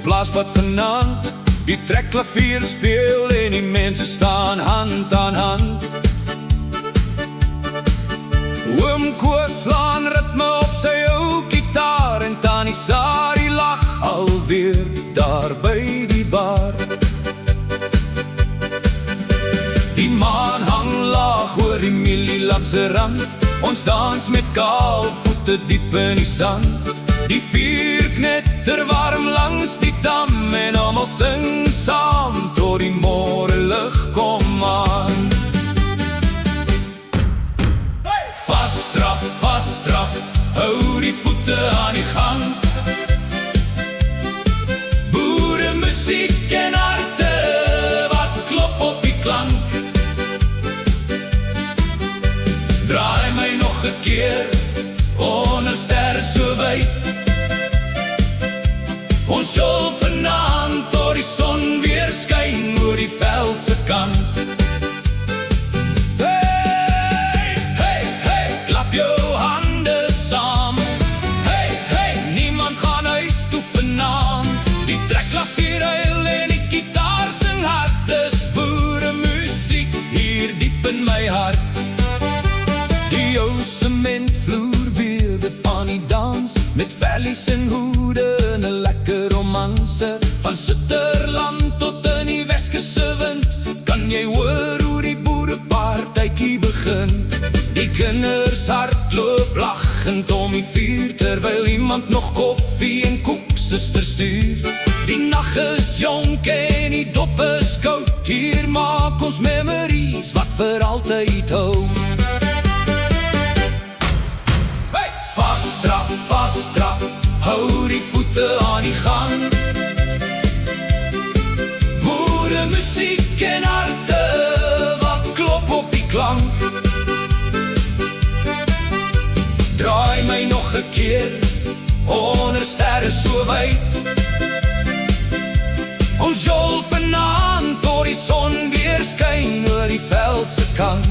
plaaspad vanaand. Die trekklavier speel en die mense staan hand aan hand. Oom Koos slaan ritme op sy ou gitaar en Tannie Sari lag alweer daar by die bar. Die maan hang laag oor die mielielakse rand. Ons dans met kaal voete diep in die sand. Die vuur knetter warm langs die dam en almal sing saam tot die môre lig kom aan. Vastrap, hou die voete aan die gang. Boere musiek en harte wat klop op die klank. Draai my nog 'n keer onder sterre so wyd. Ons sal vanaand tot die son weer skyn oor die veld se kant. Hey, hey, hey, klap jou hande saam. Hey, hey, niemand gaan huis toe vanaand. Die trekklavier huil en die gitaar sing hard. Dis boere musiek hier diep in my hart. Die ou sementvloer beelde van die dans, met vellies en hoede en 'n lekker romanse. Van Sutherland tot in die Weskusse wind, kan jy hoor hoe die boerepartytjie begin. Die kinders hardloop lachend om die vuur, terwyl iemand nog koffie en koeksuster stuur. Die nag is jonk en die dop is koud, hier maak ons memories wat vir altyd hou. Vastrap, hou die voete aan die gang. Boere musiek en harte wat klop op die klank. Draai my nog 'n keer onder sterre so wyd. Ons jol vanaand tot die son weer skyn oor die veld se kant.